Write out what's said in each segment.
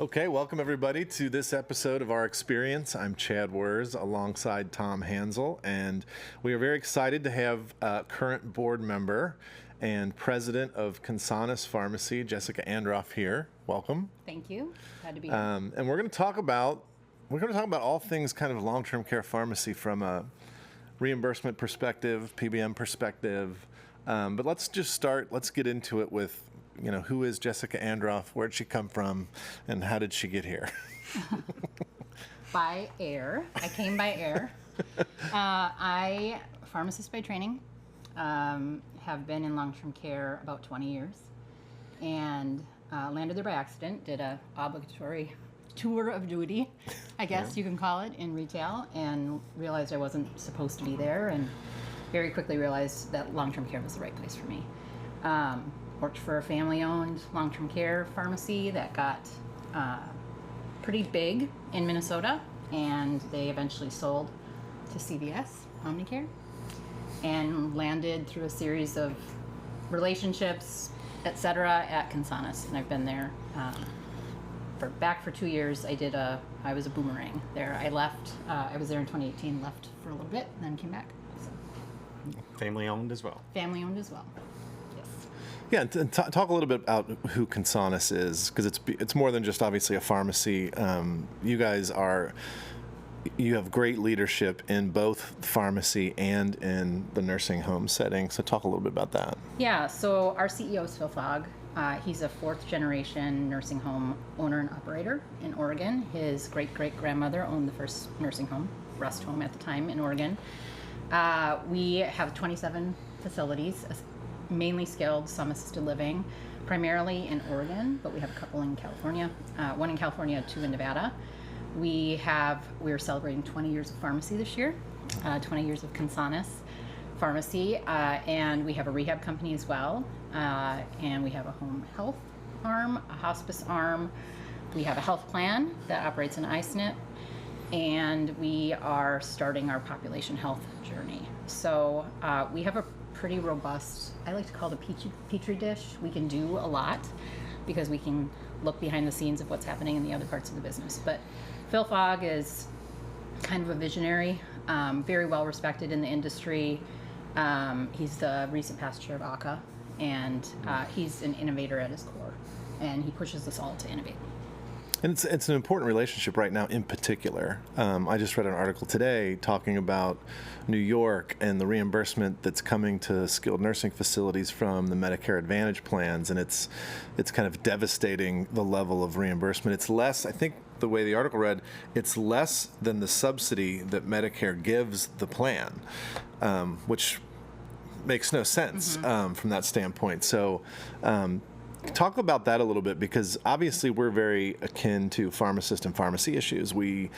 Okay, welcome everybody to this episode of Our Experience. I'm Chad Wurz alongside Tom Hansel, and we are very excited to have current board member and President of Consonus Pharmacy, Jessica Androff here. Welcome. Thank you. Glad to be here. And we're going to talk about all things kind of long-term care pharmacy from a reimbursement perspective, PBM perspective. But let's get into it with, who is Jessica Androff? Where'd she come from? And how did she get here? By air. I came by air. I, pharmacist by training, have been in long-term care about 20 years and landed there by accident, did a obligatory tour of duty, I guess you can call it, in retail, and realized I wasn't supposed to be there, and very quickly realized that long-term care was the right place for me. Worked for a family-owned long-term care pharmacy that got pretty big in Minnesota, and they eventually sold to CVS, Omnicare, and landed through a series of relationships, etc., at Consonus, and I've been there back for 2 years. I was a boomerang there. I left. I was there in 2018. Left for a little bit, and then came back. So. Family-owned as well. Family-owned as well. Yeah, and talk a little bit about who Consonus is, because it's more than just obviously a pharmacy. You have great leadership in both pharmacy and in the nursing home setting. So talk a little bit about that. Yeah, so our CEO is Phil Fogg. He's a fourth-generation nursing home owner and operator in Oregon. His great-great-grandmother owned the first nursing home, rest home at the time, in Oregon. We have 27 facilities, mainly skilled, some assisted living, primarily in Oregon, but we have a couple in California, one in California, two in Nevada. We're celebrating 20 years of pharmacy this year, 20 years of Consonus Pharmacy, and we have a rehab company as well, and we have a home health arm, a hospice arm. We have a health plan that operates an iSNP, and we are starting our population health journey. So we have a pretty robust, I like to call it a petri dish. We can do a lot because we can look behind the scenes of what's happening in the other parts of the business. But Phil Fogg is kind of a visionary, very well respected in the industry. He's the recent past chair of ACA, and he's an innovator at his core, and he pushes us all to innovate. And it's an important relationship right now in particular. I just read an article today talking about New York and the reimbursement that's coming to skilled nursing facilities from the Medicare Advantage plans, and it's kind of devastating, the level of reimbursement. It's less, I think the way the article read, it's less than the subsidy that Medicare gives the plan, which makes no sense from that standpoint. So talk about that a little bit, because obviously we're very akin to pharmacist and pharmacy issues. We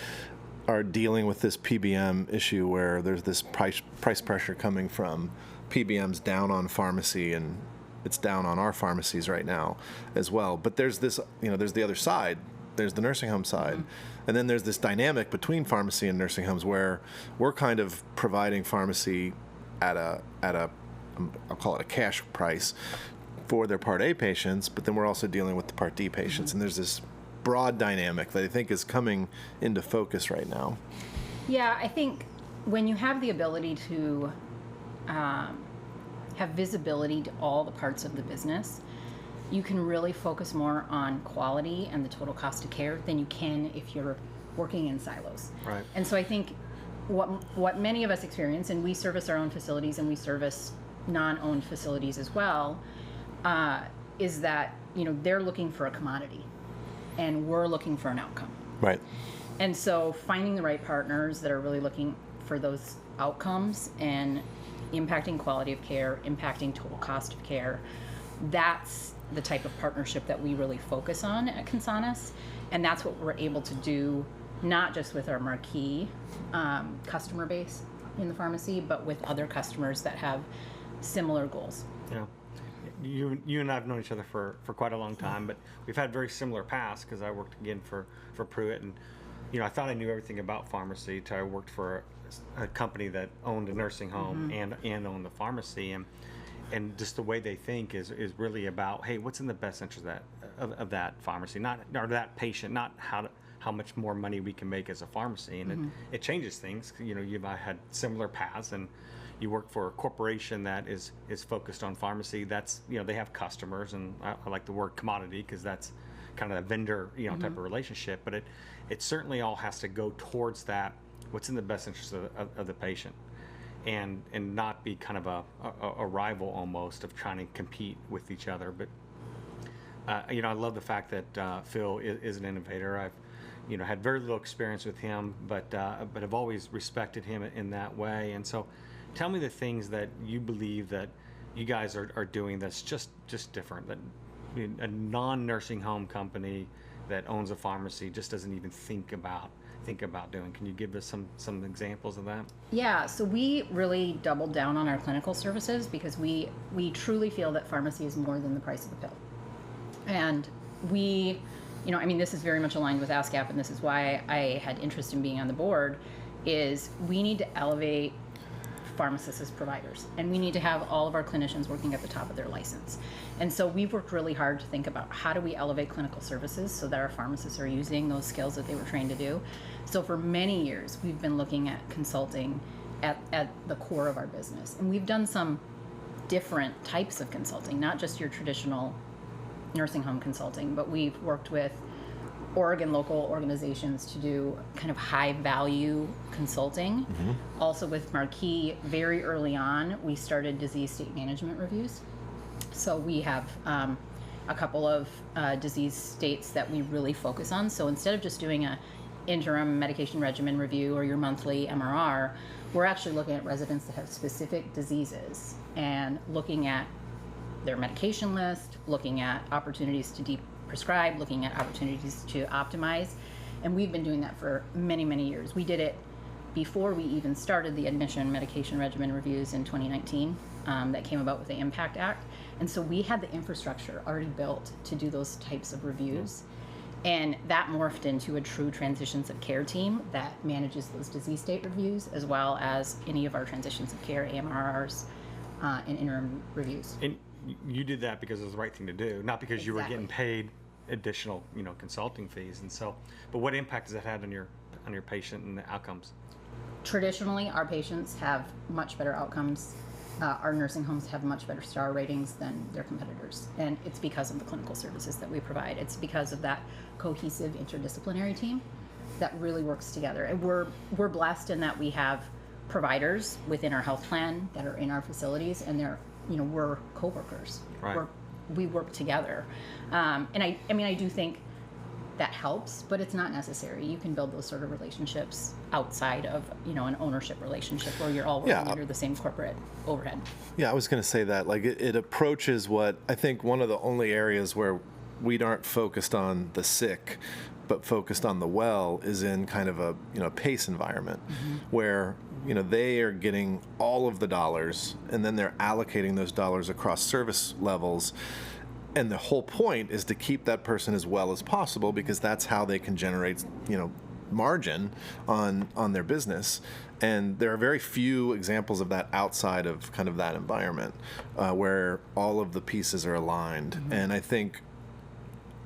are dealing with this PBM issue where there's this price pressure coming from PBMs down on pharmacy, and it's down on our pharmacies right now as well. But there's this, there's the other side. There's the nursing home side. And then there's this dynamic between pharmacy and nursing homes where we're kind of providing pharmacy at a I'll call it a cash price for their Part A patients, but then we're also dealing with the Part D patients, and there's this broad dynamic that I think is coming into focus right now. Yeah, I think when you have the ability to have visibility to all the parts of the business, you can really focus more on quality and the total cost of care than you can if you're working in silos. Right. And so I think what many of us experience, and we service our own facilities and we service non-owned facilities as well, is that they're looking for a commodity, and we're looking for an outcome. Right. And so finding the right partners that are really looking for those outcomes and impacting quality of care, impacting total cost of care, that's the type of partnership that we really focus on at Consonus, and that's what we're able to do, not just with our marquee customer base in the pharmacy, but with other customers that have similar goals. Yeah. You and I have known each other for quite a long time, but we've had very similar paths, because I worked again for Pruitt, and I thought I knew everything about pharmacy till I worked for a company that owned a nursing home and owned the pharmacy, and and just the way they think is really about, hey, what's in the best interest of that pharmacy, not or that patient, not how much more money we can make as a pharmacy, and it changes things. You've had similar paths, and you work for a corporation that is focused on pharmacy. That's they have customers, and I like the word commodity because that's kind of a vendor type of relationship. But it certainly all has to go towards that. What's in the best interest of the patient, and not be kind of a rival almost of trying to compete with each other. But I love the fact that Phil is an innovator. I've had very little experience with him, but I've always respected him in that way. And so, tell me the things that you believe that you guys are doing that's just different. That a non-nursing home company that owns a pharmacy just doesn't even think about doing. Can you give us some examples of that? Yeah, so we really doubled down on our clinical services because we truly feel that pharmacy is more than the price of the pill. And we, this is very much aligned with ASCP, and this is why I had interest in being on the board, is we need to elevate pharmacists as providers, and we need to have all of our clinicians working at the top of their license. And so we've worked really hard to think about how do we elevate clinical services so that our pharmacists are using those skills that they were trained to do. So for many years, we've been looking at consulting at the core of our business. And we've done some different types of consulting, not just your traditional nursing home consulting, but we've worked with Oregon local organizations to do kind of high value consulting. Also with Marquis, very early on, we started disease state management reviews. So we have a couple of disease states that we really focus on. So instead of just doing a interim medication regimen review or your monthly MRR, we're actually looking at residents that have specific diseases and looking at their medication list, looking at opportunities to prescribe, looking at opportunities to optimize. And we've been doing that for many, many years. We did it before we even started the admission medication regimen reviews in 2019 that came about with the IMPACT Act. And so we had the infrastructure already built to do those types of reviews. And that morphed into a true transitions of care team that manages those disease state reviews, as well as any of our transitions of care, AMRRs, and interim reviews. And you did that because it was the right thing to do, not because you were getting paid additional, consulting fees. And so, but what impact has that had on your patient and the outcomes? Traditionally, our patients have much better outcomes. Our nursing homes have much better star ratings than their competitors. And it's because of the clinical services that we provide. It's because of that cohesive interdisciplinary team that really works together. And we're blessed in that we have providers within our health plan that are in our facilities, and we're co-workers. Right. We work together. And I do think that helps, but it's not necessary. You can build those sort of relationships outside of, an ownership relationship where you're all working under the same corporate overhead. Yeah, I was going to say that. Like, it approaches what I think one of the only areas where we aren't focused on the sick, but focused on the well is in kind of a PACE environment where they are getting all of the dollars, and then they're allocating those dollars across service levels. And the whole point is to keep that person as well as possible, because that's how they can generate, margin on their business. And there are very few examples of that outside of kind of that environment where all of the pieces are aligned. And I think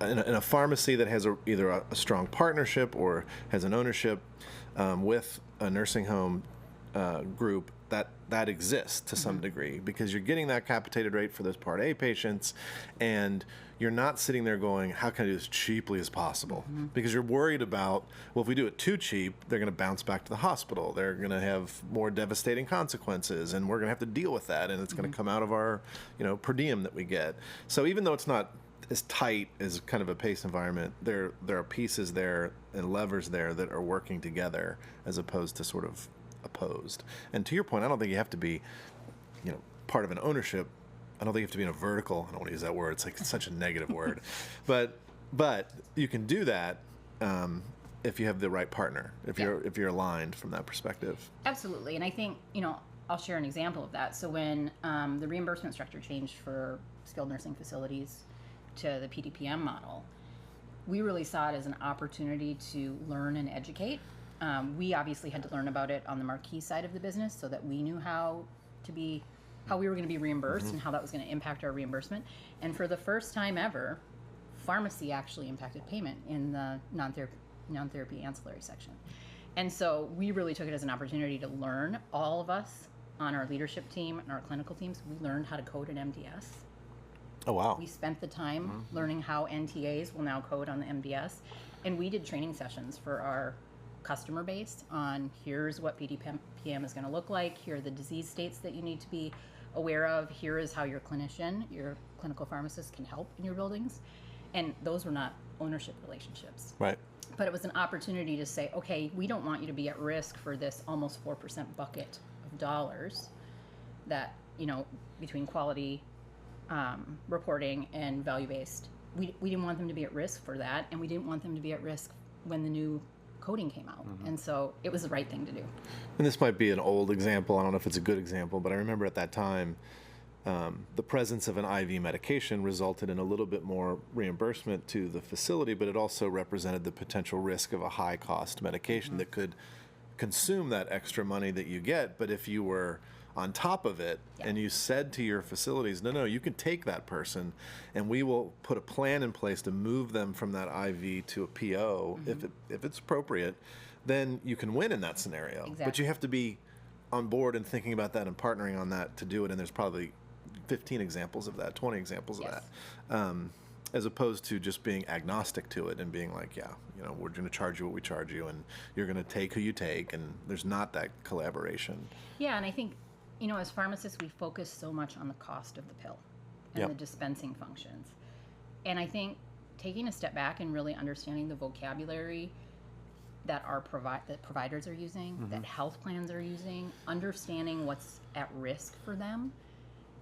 in a pharmacy that has either a strong partnership or has an ownership with a nursing home group, that exists to some degree, because you're getting that capitated rate for those Part A patients, and you're not sitting there going, how can I do this cheaply as possible? Because you're worried about, well, if we do it too cheap, they're going to bounce back to the hospital. They're going to have more devastating consequences, and we're going to have to deal with that, and it's going to come out of our, per diem that we get. So even though it's not as tight as kind of a PACE environment, there are pieces there and levers there that are working together as opposed to sort of opposed. And to your point, I don't think you have to be, part of an ownership. I don't think you have to be in a vertical. I don't want to use that word. It's like such a negative word. But you can do that if you have the right partner, if you're aligned from that perspective. Absolutely. And I think, I'll share an example of that. So when the reimbursement structure changed for skilled nursing facilities to the PDPM model, we really saw it as an opportunity to learn and educate. We obviously had to learn about it on the Marquis side of the business so that we knew how to be how we were going to be reimbursed and how that was going to impact our reimbursement. And for the first time ever, pharmacy actually impacted payment in the non-therapy ancillary section. And so we really took it as an opportunity to learn. All of us on our leadership team and our clinical teams, we learned how to code an MDS. Oh, wow. We spent the time learning how NTAs will now code on the MDS. And we did training sessions for our customer base on here's what PBM is going to look like, here are the disease states that you need to be aware of, here is how your clinician, your clinical pharmacist can help in your buildings. And those were not ownership relationships. Right. But it was an opportunity to say, okay, we don't want you to be at risk for this almost 4% bucket of dollars that, between quality reporting and value-based. We didn't want them to be at risk for that, and we didn't want them to be at risk when the new coding came out. And so it was the right thing to do. And this might be an old example. I don't know if it's a good example, but I remember at that time, the presence of an IV medication resulted in a little bit more reimbursement to the facility, but it also represented the potential risk of a high-cost medication that could consume that extra money that you get. But if you were on top of it and you said to your facilities, no, you can take that person and we will put a plan in place to move them from that IV to a PO if it's appropriate, then you can win in that scenario. Exactly. But you have to be on board and thinking about that and partnering on that to do it. And there's probably 15 examples of that, 20 examples of that, as opposed to just being agnostic to it and being like, we're going to charge you what we charge you and you're going to take who you take, and there's not that collaboration. Yeah, and I think, as pharmacists, we focus so much on the cost of the pill and the dispensing functions. And I think taking a step back and really understanding the vocabulary that that providers are using, that health plans are using, understanding what's at risk for them,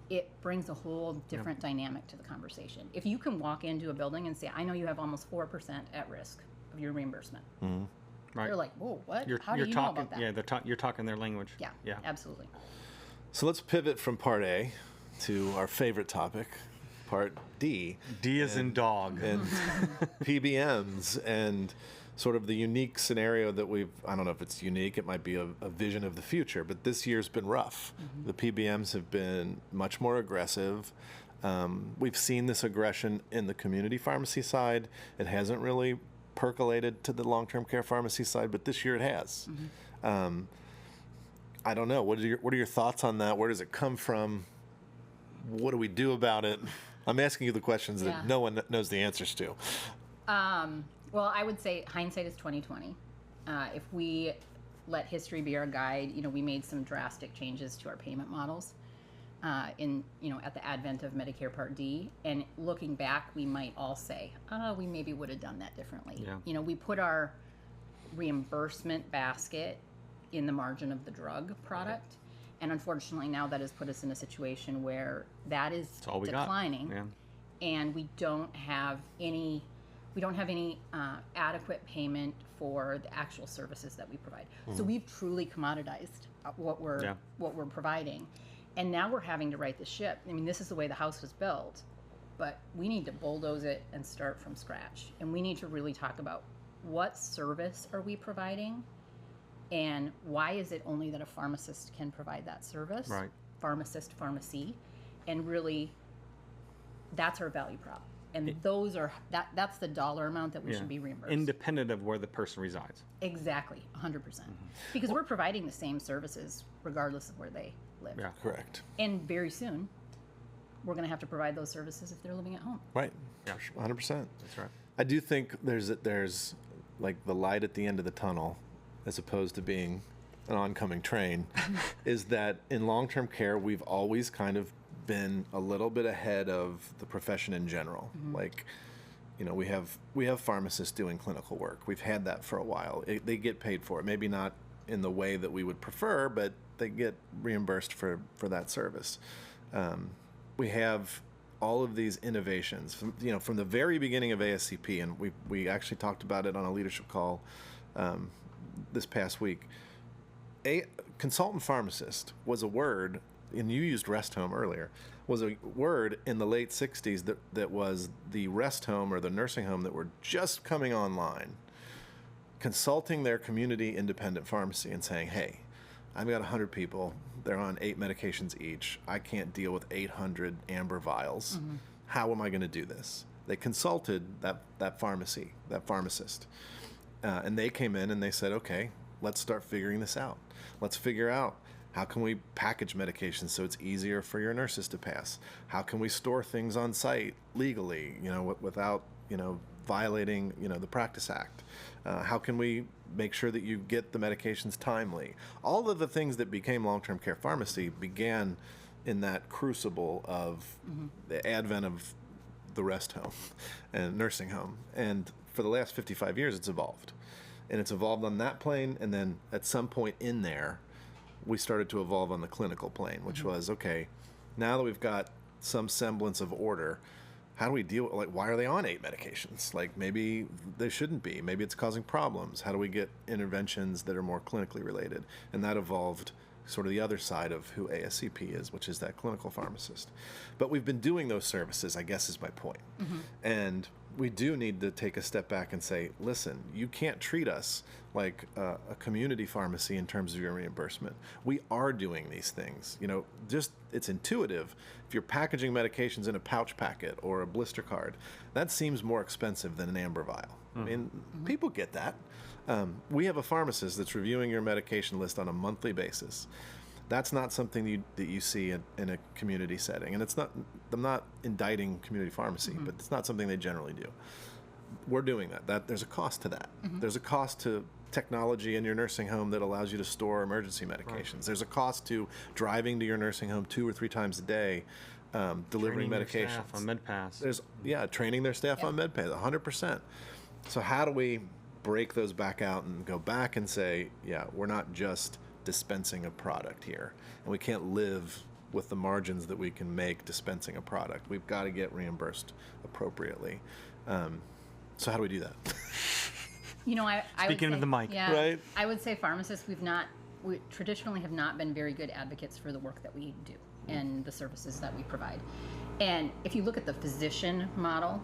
it brings a whole different dynamic to the conversation. If you can walk into a building and say, I know you have almost 4% at risk of your reimbursement. Right. You're like, whoa, what? You're How do you talking, know about that? Yeah, you're talking their language. Yeah, absolutely. So let's pivot from part A to our favorite topic, part D. D as in dog. And PBMs and sort of the unique scenario that I don't know if it's unique, it might be a vision of the future, but this year's been rough. The PBMs have been much more aggressive. We've seen this aggression in the community pharmacy side. It hasn't really percolated to the long-term care pharmacy side, but this year it has. I don't know. What are your thoughts on that? Where does it come from? What do we do about it? I'm asking you the questions that no one knows the answers to. Well, I would say hindsight is 20/20. If we let history be our guide, we made some drastic changes to our payment models at the advent of Medicare Part D. And looking back, we might all say, we maybe would have done that differently. Yeah. We put our reimbursement basket in the margin of the drug product. And unfortunately, now that has put us in a situation where that is declining. And we don't have any adequate payment for the actual services that we provide. So we've truly commoditized what we're providing. And now we're having to right the ship. I mean, this is the way the house was built, but we need to bulldoze it and start from scratch. And we need to really talk about what service are we providing and why is it only that a pharmacist can provide that service? Right. Pharmacist, pharmacy. And really, that's our value prop. And that's the dollar amount that we should be reimbursed. Independent of where the person resides. Exactly, 100%. Because we're providing the same services regardless of where they live. Yeah. Correct. And very soon, we're going to have to provide those services if they're living at home. Right. Yeah. 100%. That's right. I do think there's like the light at the end of the tunnel, as opposed to being an oncoming train, is that in long-term care, we've always kind of been a little bit ahead of the profession in general. Like, we have pharmacists doing clinical work. We've had that for a while. They get paid for it. Maybe not in the way that we would prefer, but they get reimbursed for that service. We have all of these innovations from the very beginning of ASCP, and we actually talked about it on a leadership call this past week. A consultant pharmacist was a word, and you used rest home earlier, was a word in the late 60s that was the rest home or the nursing home that were just coming online, consulting their community independent pharmacy and saying, hey, I've got 100 people. They're on 8 medications each. I can't deal with 800 amber vials. How am I going to do this? They consulted that pharmacist. And they came in and they said, okay, let's start figuring this out. Let's figure out how can we package medications so it's easier for your nurses to pass? How can we store things on site legally, without, violating, the Practice Act? How can we make sure that you get the medications timely? All of the things that became long-term care pharmacy began in that crucible of the advent of the rest home and nursing home. And for the last 55 years, it's evolved. And it's evolved on that plane, and then at some point in there, we started to evolve on the clinical plane, which was, okay, now that we've got some semblance of order, how do we deal, why are they on 8 medications? Maybe they shouldn't be. Maybe it's causing problems. How do we get interventions that are more clinically related? And that evolved sort of the other side of who ASCP is, which is that clinical pharmacist. But we've been doing those services, I guess is my point. And we do need to take a step back and say, listen, you can't treat us like a community pharmacy in terms of your reimbursement. We are doing these things. It's intuitive. If you're packaging medications in a pouch packet or a blister card, that seems more expensive than an amber vial. I mean, people get that. We have a pharmacist that's reviewing your medication list on a monthly basis. That's not something that you see in a community setting. And I'm not indicting community pharmacy, but it's not something they generally do. We're doing that. There's a cost to that. There's a cost to technology in your nursing home that allows you to store emergency medications. Right. There's a cost to driving to your nursing home 2 or 3 times a day, delivering medications. Training staff on MedPass. There's training their staff on MedPass, 100%. So how do we break those back out and go back and say, we're not just dispensing a product here, and we can't live with the margins that we can make dispensing a product. We've got to get reimbursed appropriately. So how do we do that? I Speaking would say, of the mic, right? I would say pharmacists, we traditionally have not been very good advocates for the work that we do and the services that we provide. And if you look at the physician model,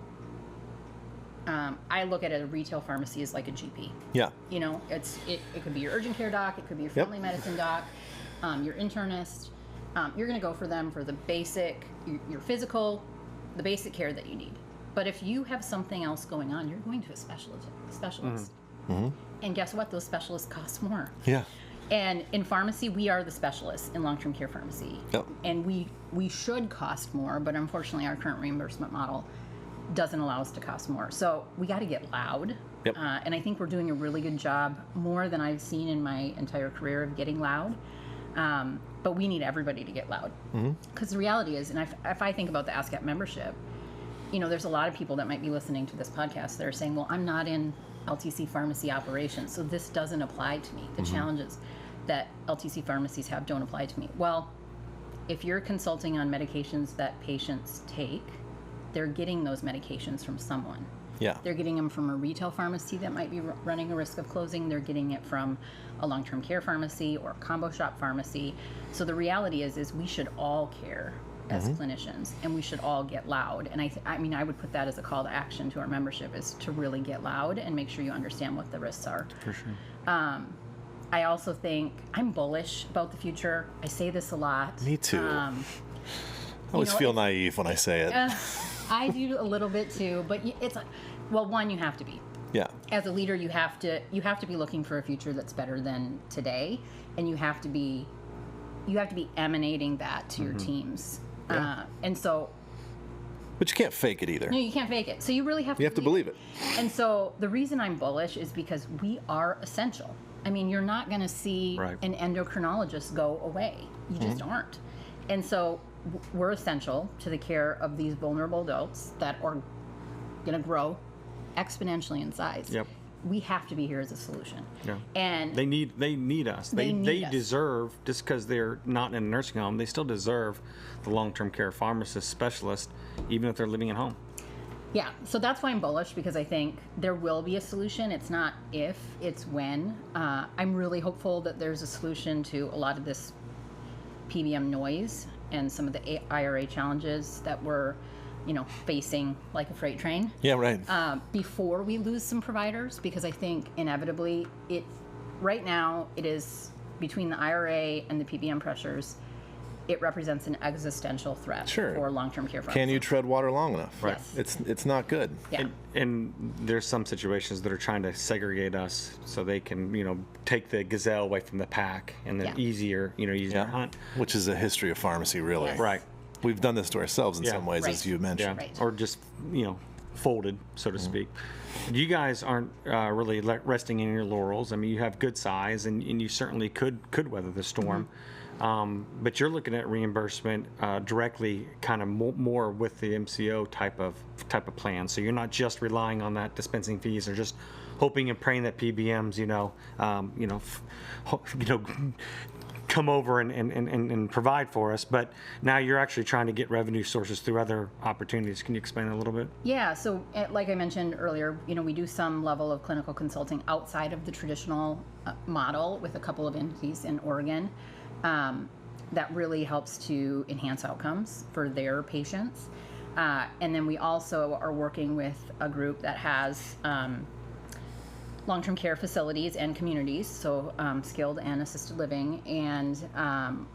I look at a retail pharmacy as like a GP. Yeah. It could be your urgent care doc, it could be your family medicine doc, your internist. You're going to go for them for the basic, your physical, the basic care that you need. But if you have something else going on, you're going to a specialist. And guess what? Those specialists cost more. Yeah. And in pharmacy, we are the specialists in long-term care pharmacy. Yep. And we should cost more, but unfortunately our current reimbursement model doesn't allow us to cost more. So we got to get loud. Yep. And I think we're doing a really good job, more than I've seen in my entire career, of getting loud. But we need everybody to get loud. Because the reality is, and if I think about the ASCP membership, there's a lot of people that might be listening to this podcast that are saying, well, I'm not in LTC pharmacy operations, so this doesn't apply to me. The challenges that LTC pharmacies have don't apply to me. Well, if you're consulting on medications that patients take, they're getting those medications from someone. Yeah. They're getting them from a retail pharmacy that might be running a risk of closing. They're getting it from a long-term care pharmacy or a combo shop pharmacy. So the reality is we should all care as clinicians, and we should all get loud. And I would put that as a call to action to our membership, is to really get loud and make sure you understand what the risks are. For sure. I also think I'm bullish about the future. I say this a lot. Me too. I always feel naive when I say it. I do a little bit too, but it's one, you have to be. Yeah. As a leader, you have to be looking for a future that's better than today, and you have to be emanating that to your teams. Yeah. And so, but you can't fake it either. no, you can't fake it. So you really have to. You have to believe it. And so the reason I'm bullish is because we are essential. I mean, you're not going to see an endocrinologist go away. You just aren't. And so we're essential to the care of these vulnerable adults that are going to grow exponentially in size. Yep. We have to be here as a solution. Yeah. And they need us. They deserve, just because they're not in a nursing home, they still deserve the long-term care pharmacist specialist, even if they're living at home. Yeah, so that's why I'm bullish, because I think there will be a solution. It's not if, it's when. I'm really hopeful that there's a solution to a lot of this PBM noise and some of the IRA challenges that we're, facing like a freight train. Yeah, right. Before we lose some providers, because I think inevitably right now it is between the IRA and the PBM pressures, it represents an existential threat Sure. for long-term care pharmacists. Can you tread water long enough? Right. Yes. It's not good. Yeah. And there's some situations that are trying to segregate us so they can, take the gazelle away from the pack and then easier hunt. Which is a history of pharmacy, really. Yes. Right. We've done this to ourselves in Yeah. some ways, Right. as you mentioned. Right. Or just, folded, so to speak. You guys aren't really resting in your laurels. I mean, you have good size, and you certainly could weather the storm. But you're looking at reimbursement directly, kind of more with the MCO type of plan. So you're not just relying on that dispensing fees, or just hoping and praying that PBMs, come over and provide for us. But now you're actually trying to get revenue sources through other opportunities. Can you explain that a little bit? Yeah, so like I mentioned earlier, we do some level of clinical consulting outside of the traditional model with a couple of entities in Oregon. That really helps to enhance outcomes for their patients. And then we also are working with a group that has long-term care facilities and communities, so skilled and assisted living, and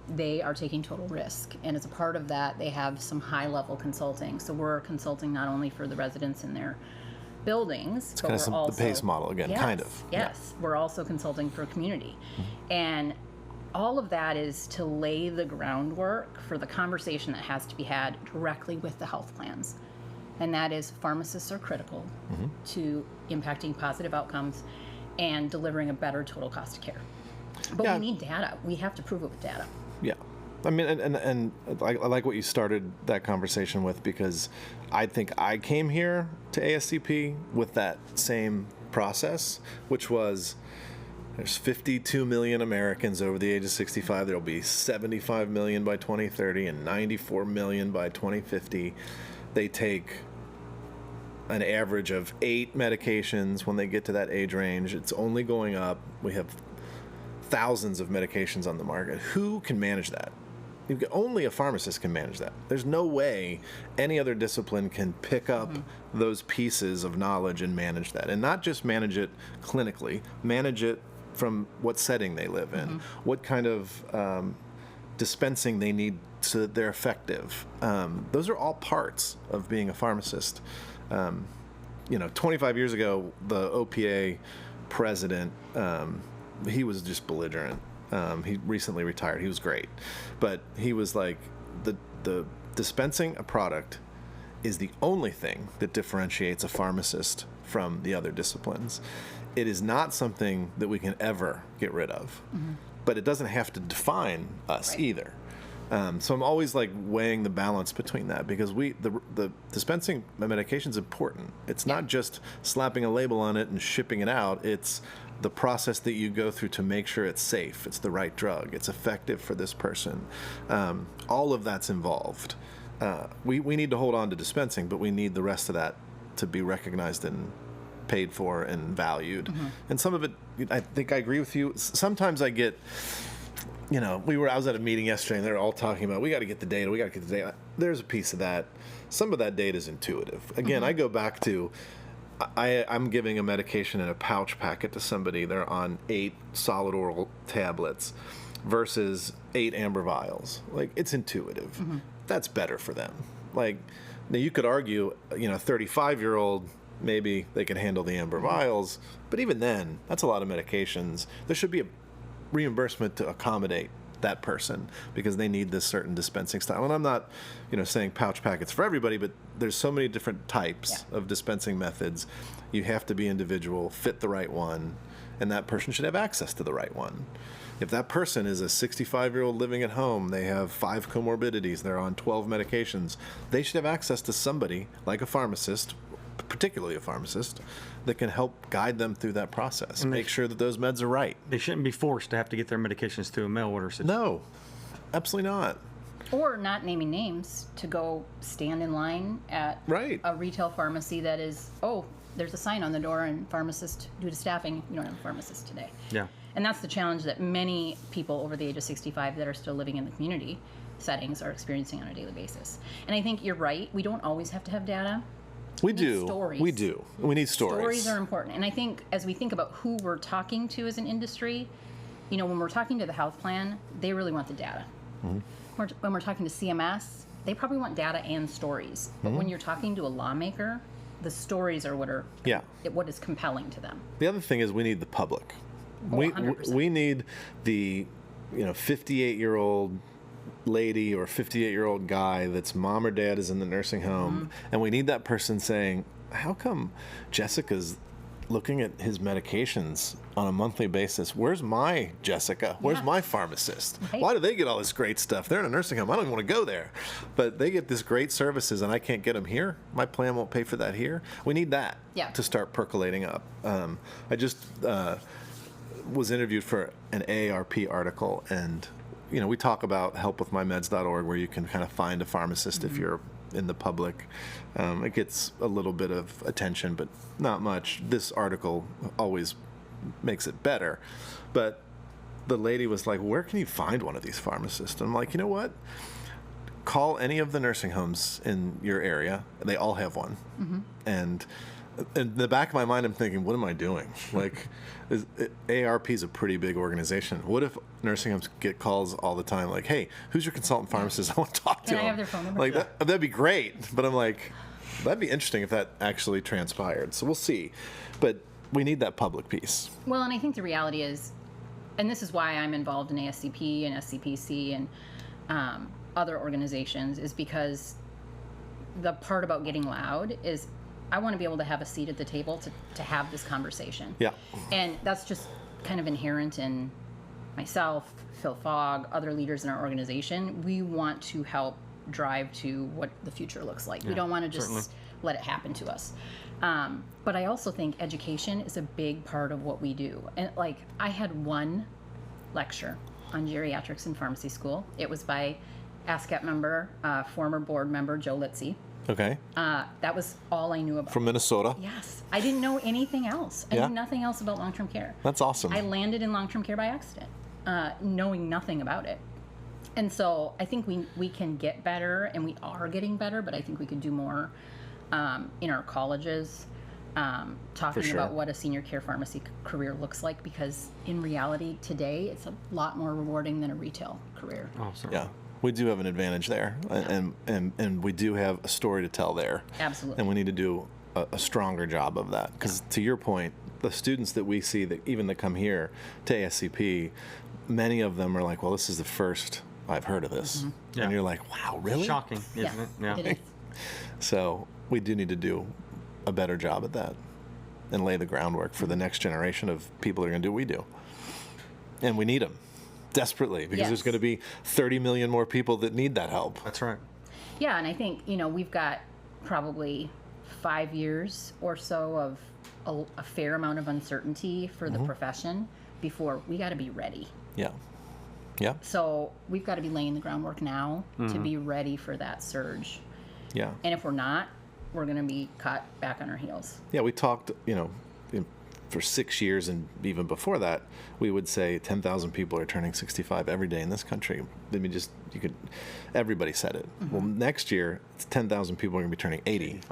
they are taking total risk. And as a part of that, they have some high-level consulting. So we're consulting not only for the residents in their buildings, It's but kind we're of also the PACE model again, Yes, kind of. Yes, we're also consulting for community, and all of that is to lay the groundwork for the conversation that has to be had directly with the health plans. And that is, pharmacists are critical to impacting positive outcomes and delivering a better total cost of care. But Yeah. we need data. We have to prove it with data. Yeah. I mean, and I like what you started that conversation with, because I think I came here to ASCP with that same process, which was, there's 52 million Americans over the age of 65. There'll be 75 million by 2030 and 94 million by 2050. They take an average of 8 medications when they get to that age range. It's only going up. We have thousands of medications on the market. Who can manage that? Only a pharmacist can manage that. There's no way any other discipline can pick up those pieces of knowledge and manage that. And not just manage it clinically, manage it from what setting they live in, what kind of dispensing they need so that they're effective. Those are all parts of being a pharmacist. 25 years ago, the OPA president, he was just belligerent. He recently retired. He was great. But he was like, the dispensing a product is the only thing that differentiates a pharmacist from the other disciplines. It is not something that we can ever get rid of, but it doesn't have to define us either. So I'm always like weighing the balance between that, because the dispensing medication is important. It's not just slapping a label on it and shipping it out. It's the process that you go through to make sure it's safe, it's the right drug, it's effective for this person. All of that's involved. We need to hold on to dispensing, but we need the rest of that to be recognized and paid for and valued. And some of it, I think I agree with you. Sometimes I get, I was at a meeting yesterday and they're all talking about, we got to get the data. There's a piece of that. Some of that data is intuitive. Again, I go back to, I'm giving a medication in a pouch packet to somebody. They're on 8 solid oral tablets versus 8 amber vials. Like, it's intuitive. That's better for them. Like, now you could argue, a 35-year-old, maybe they can handle the amber vials, but even then, that's a lot of medications. There should be a reimbursement to accommodate that person because they need this certain dispensing style. And I'm not, saying pouch packets for everybody, but there's so many different types of dispensing methods. You have to be individual, fit the right one, and that person should have access to the right one. If that person is a 65-year-old living at home, they have 5 comorbidities, they're on 12 medications, they should have access to somebody like a pharmacist, particularly a pharmacist, that can help guide them through that process and make sure that those meds are right. They shouldn't be forced to have to get their medications through a mail order system. No, absolutely not. Or not naming names, to go stand in line at a retail pharmacy that is, there's a sign on the door, and pharmacist, due to staffing, you don't have a pharmacist today. Yeah. And that's the challenge that many people over the age of 65 that are still living in the community settings are experiencing on a daily basis. And I think you're right. We don't always have to have data. We need do. Stories. We do. We need stories. Stories are important. And I think as we think about who we're talking to as an industry, when we're talking to the health plan, they really want the data. When we're talking to CMS, they probably want data and stories. But when you're talking to a lawmaker, the stories are what is compelling to them. The other thing is we need the public. Oh, 100%. We need the 58-year-old lady or 58-year-old guy that's mom or dad is in the nursing home, and we need that person saying, how come Jessica's looking at his medications on a monthly basis? Where's my Jessica? Where's my pharmacist? Right. Why do they get all this great stuff? They're in a nursing home. I don't even want to go there. But they get this great services and I can't get them here. My plan won't pay for that here. We need that to start percolating up. I just was interviewed for an AARP article, and we talk about helpwithmymeds.org, where you can kind of find a pharmacist if you're in the public. It gets a little bit of attention, but not much. This article always makes it better. But the lady was like, where can you find one of these pharmacists? And I'm like, you know what? Call any of the nursing homes in your area. They all have one. And in the back of my mind, I'm thinking, what am I doing? Like, AARP is a pretty big organization. What if nursing homes get calls all the time like, hey, who's your consultant pharmacist? I want to talk to Can them. I have their phone number? Like, that'd be great. But I'm like, that'd be interesting if that actually transpired. So we'll see. But we need that public piece. Well, and I think the reality is, and this is why I'm involved in ASCP and SCPC and other organizations, is because the part about getting loud is I want to be able to have a seat at the table to have this conversation. Yeah. And that's just kind of inherent in myself, Phil Fogg, other leaders in our organization. We want to help drive to what the future looks like. We don't want to just let it happen to us. But I also think education is a big part of what we do. And like, I had one lecture on geriatrics in pharmacy school. It was by ASCP member, former board member Joe Litzy. Okay. That was all I knew about. From Minnesota? Yes. I didn't know anything else. I knew nothing else about long-term care. That's awesome. I landed in long-term care by accident, knowing nothing about it. And so I think we can get better, and we are getting better, but I think we could do more in our colleges, talking about what a senior care pharmacy career looks like, because in reality today, it's a lot more rewarding than a retail career. Oh, certainly. Yeah. We do have an advantage there, and we do have a story to tell there. Absolutely. And we need to do a stronger job of that. Because to your point, the students that we see that come here to ASCP, many of them are like, well, this is the first I've heard of this. Yeah. And you're like, wow, really? Shocking, isn't it? It is. So we do need to do a better job at that and lay the groundwork for the next generation of people that are going to do what we do. And we need them desperately, because there's going to be 30 million more people that need that help. That's right. Yeah, and I think, we've got probably 5 years or so of a fair amount of uncertainty for the profession before we got to be ready. Yeah. Yeah. So we've got to be laying the groundwork now to be ready for that surge. Yeah. And if we're not, we're going to be caught back on our heels. Yeah, we talked, for 6 years, and even before that, we would say 10,000 people are turning 65 every day in this country. I mean, everybody said it. Well, next year, it's 10,000 people are going to be turning 80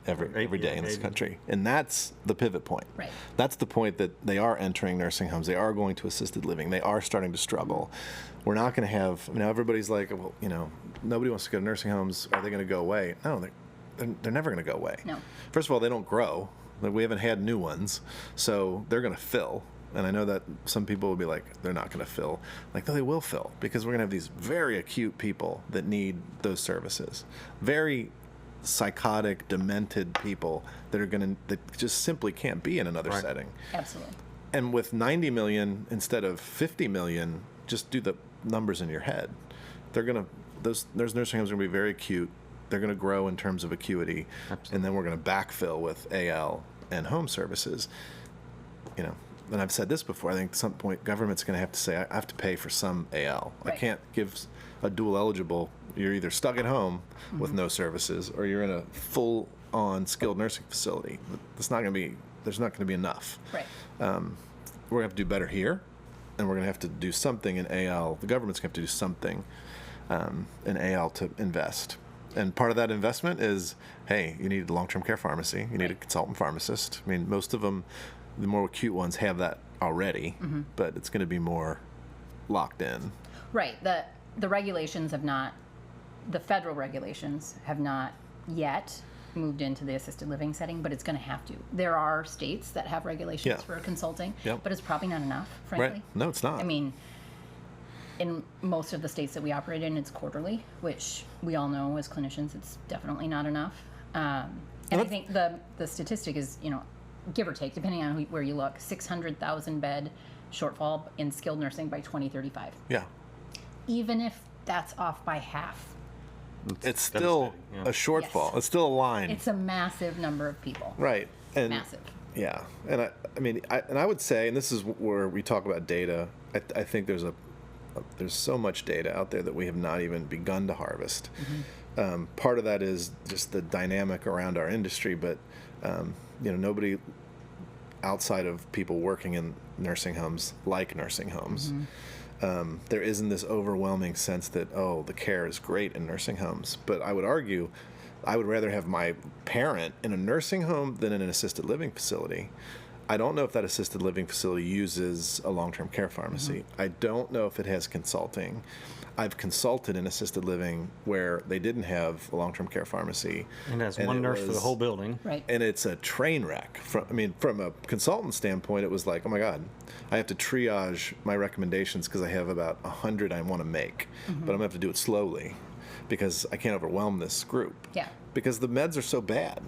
every day in this country. And that's the pivot point. Right. That's the point that they are entering nursing homes. They are going to assisted living. They are starting to struggle. We're not going to have, everybody's like, well, nobody wants to go to nursing homes. Are they going to go away? No, they're never going to go away. No. First of all, they don't grow. We haven't had new ones, so they're going to fill. And I know that some people will be like, they're not going to fill. Like, no, they will fill, because we're going to have these very acute people that need those services. Very psychotic, demented people that just simply can't be in another setting. Absolutely. And with 90 million instead of 50 million, just do the numbers in your head. Those nursing homes are going to be very acute. They're going to grow in terms of acuity. Absolutely. And then we're going to backfill with AL and home services. And I've said this before, I think at some point government's going to have to say, I have to pay for some AL. Right. I can't give a dual eligible, you're either stuck at home with no services, or you're in a full-on skilled nursing facility. There's not going to be enough. Right. We're going to have to do better here, and we're going to have to do something in AL. The government's going to have to do something in AL to invest. And part of that investment is, hey, you need a long-term care pharmacy. You need a consultant pharmacist. I mean, most of them, the more acute ones, have that already. But it's going to be more locked in. Right. The regulations have not, the federal regulations have not yet moved into the assisted living setting, but it's going to have to. There are states that have regulations for consulting, but it's probably not enough, frankly. Right. No, it's not. I mean, in most of the states that we operate in, it's quarterly, which we all know as clinicians, it's definitely not enough. And I think the statistic is, give or take, depending on where you look, 600,000 bed shortfall in skilled nursing by 2035. Yeah. Even if that's off by half, It's still a shortfall. Yes. It's still a line. it's a massive number of people. Right. And Massive. Yeah. And I would say, and this is where we talk about data, I think there's so much data out there that we have not even begun to harvest. Part of that is just the dynamic around our industry, but nobody outside of people working in nursing homes like nursing homes. There isn't this overwhelming sense that, the care is great in nursing homes. But I would argue, I would rather have my parent in a nursing home than in an assisted living facility. I don't know if that assisted living facility uses a long-term care pharmacy. I don't know if it has consulting. I've consulted in assisted living where they didn't have a long-term care pharmacy. And has one nurse for the whole building. Right. And it's a train wreck. From a consultant standpoint, it was like, oh my God, I have to triage my recommendations because I have about 100 I want to make, but I'm going to have to do it slowly because I can't overwhelm this group. Yeah. Because the meds are so bad.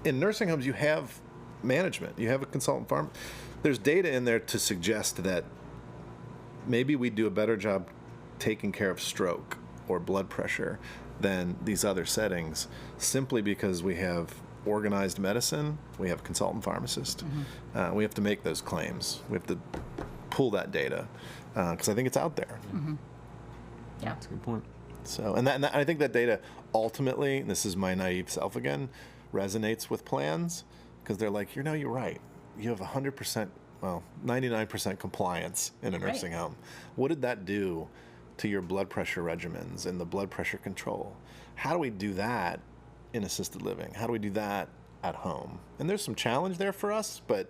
In nursing homes, you have management. You have a consultant farm. There's data in there to suggest that maybe we do a better job taking care of stroke or blood pressure than these other settings, simply because we have organized medicine, we have consultant pharmacists. We have to make those claims. We have to pull that data because I think it's out there. Yeah. That's a good point. So, and I think that data ultimately, and this is my naive self again, resonates with plans because they're like, you're right. You have 100%, 99% compliance in a nursing home. What did that do to your blood pressure regimens and the blood pressure control? How do we do that in assisted living? How do we do that at home? And there's some challenge there for us, but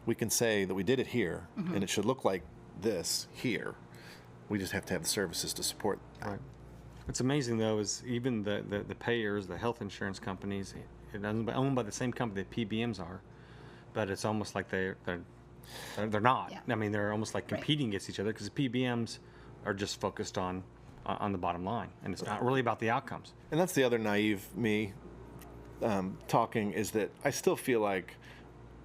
we can say that we did it here, and it should look like this here. We just have to have the services to support that. Right. What's amazing though is even the payers, the health insurance companies, it's owned by the same company that PBMs are, but it's almost like they're not. Yeah. I mean, they're almost like competing against each other because the PBMs are just focused on the bottom line, and it's not really about the outcomes. And that's the other naive me talking, is that I still feel like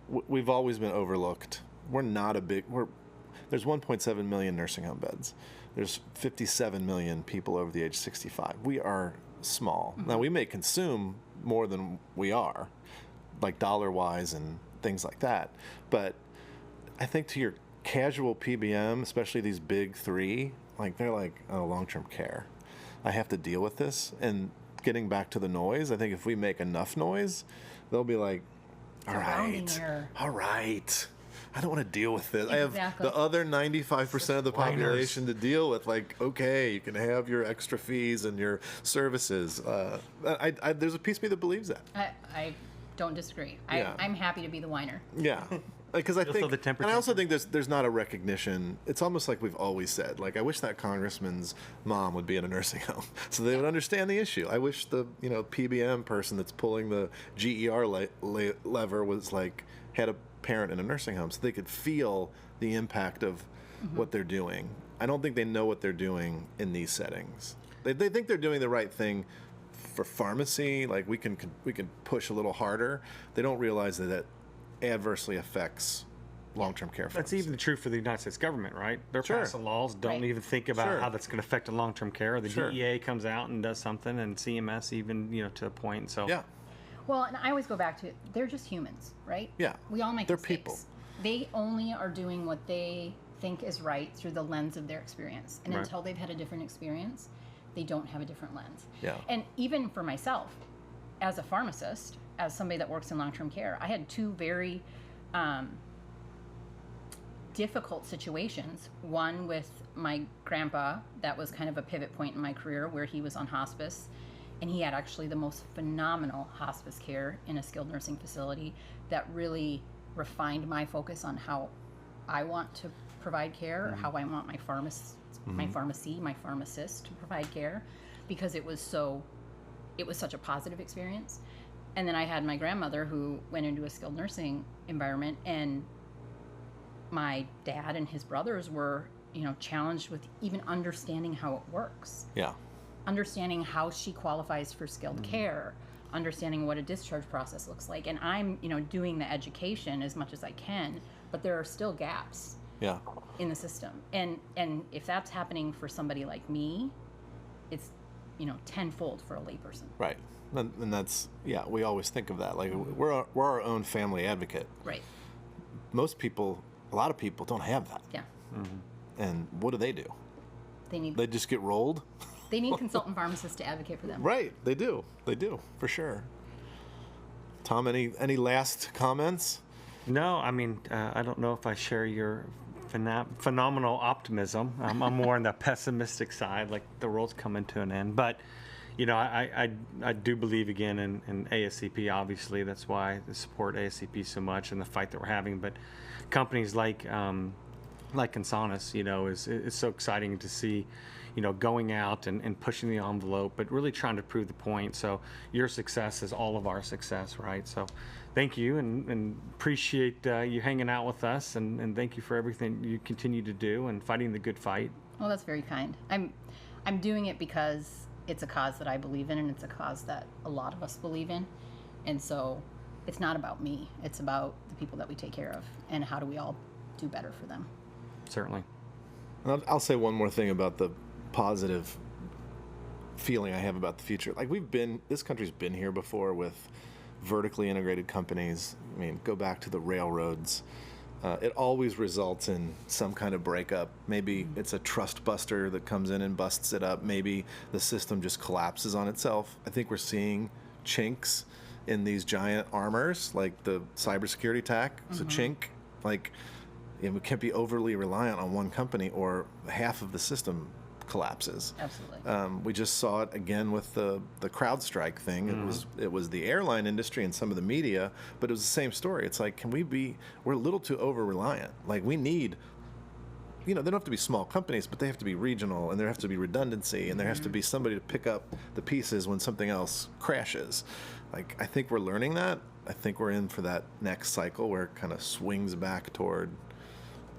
we've always been overlooked. We're not there's 1.7 million nursing home beds. There's 57 million people over the age 65. We are small. Now, we may consume more than we are, like dollar-wise and things like that. But I think to your casual PBM, especially these big three, they're like, long-term care. I have to deal with this. And getting back to the noise, I think if we make enough noise, they'll be like, all right. I don't want to deal with this. Exactly. I have the other 95% of the population to deal with. Okay, you can have your extra fees and your services. There's a piece of me that believes that. I don't disagree. Yeah. I'm happy to be the whiner. Yeah. Because I think, the and I also think there's not a recognition. It's almost like we've always said, I wish that congressman's mom would be in a nursing home so they would understand the issue. I wish the PBM person that's pulling the GER lever was had a parent in a nursing home so they could feel the impact of what they're doing. I don't think they know what they're doing in these settings. They think they're doing the right thing for pharmacy. We can push a little harder. They don't realize that adversely affects long-term care pharmacy. That's even true for the United States government, right? They're passing laws, don't even think about how that's going to affect the long-term care. The DEA comes out and does something, and CMS even, to a point. So yeah. Well, and I always go back to, they're just humans, right? Yeah. We all make They're mistakes. people. They only are doing what they think is right through the lens of their experience. And until they've had a different experience, they don't have a different lens. Yeah. And even for myself, as a pharmacist, as somebody that works in long-term care, I had two very difficult situations. One with my grandpa, that was kind of a pivot point in my career where he was on hospice, and he had actually the most phenomenal hospice care in a skilled nursing facility that really refined my focus on how I want to provide care, or how I want my my pharmacy, my pharmacist to provide care, because it was such a positive experience. And then I had my grandmother who went into a skilled nursing environment, and my dad and his brothers were, challenged with even understanding how it works. Yeah. Understanding how she qualifies for skilled care, understanding what a discharge process looks like. And I'm, doing the education as much as I can, but there are still gaps Yeah. in the system. And if that's happening for somebody like me, it's, tenfold for a layperson. Right. And that's, we always think of that. Like, we're our own family advocate. Right. A lot of people don't have that. Yeah. And what do? They They just get rolled? They need consultant pharmacists to advocate for them. Right. They do, for sure. Tom, any last comments? No, I mean, I don't know if I share your phenomenal optimism. I'm more on the pessimistic side, like the world's coming to an end. But, I do believe again in ASCP. Obviously, that's why I support ASCP so much and the fight that we're having. But companies like Consonus, is so exciting to see, going out and pushing the envelope, but really trying to prove the point. So your success is all of our success, right? So thank you, and appreciate you hanging out with us, and thank you for everything you continue to do and fighting the good fight. Well, that's very kind. I'm doing it because it's a cause that I believe in, and it's a cause that a lot of us believe in. And so it's not about me. It's about the people that we take care of, and how do we all do better for them. Certainly. And I'll say one more thing about the positive feeling I have about the future. Like, this country's been here before with vertically integrated companies. I mean, go back to the railroads. It always results in some kind of breakup. Maybe it's a trust buster that comes in and busts it up. Maybe the system just collapses on itself. I think we're seeing chinks in these giant armors, like the cybersecurity attack. It's a chink. Like, we can't be overly reliant on one company, or half of the system collapses. Absolutely. We just saw it again with the CrowdStrike thing. It was the airline industry and some of the media, but it was the same story. It's like, we're a little too over reliant. Like, we need, they don't have to be small companies, but they have to be regional, and there has to be redundancy, and there has to be somebody to pick up the pieces when something else crashes. Like, I think we're learning that. I think we're in for that next cycle where it kind of swings back toward,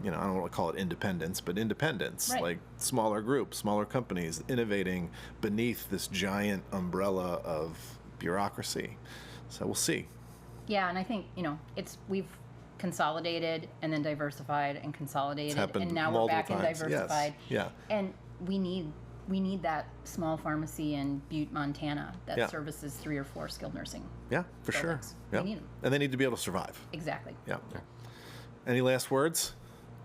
I don't want to call it independence, but independence, right. Like smaller groups, smaller companies innovating beneath this giant umbrella of bureaucracy. So we'll see. Yeah, and I think, we've consolidated and then diversified and consolidated, and now we're back and diversified. Yes. Yeah. And we need that small pharmacy in Butte, Montana that services 3 or 4 skilled nursing. Yeah, for sure. We need them. And they need to be able to survive. Exactly. Yeah. Any last words?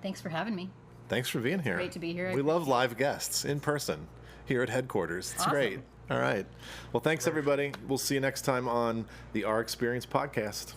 Thanks for having me. Thanks for being here. Great to be here. We love live guests in person here at headquarters. It's great. All right. Well, thanks, everybody. We'll see you next time on the Our Experience podcast.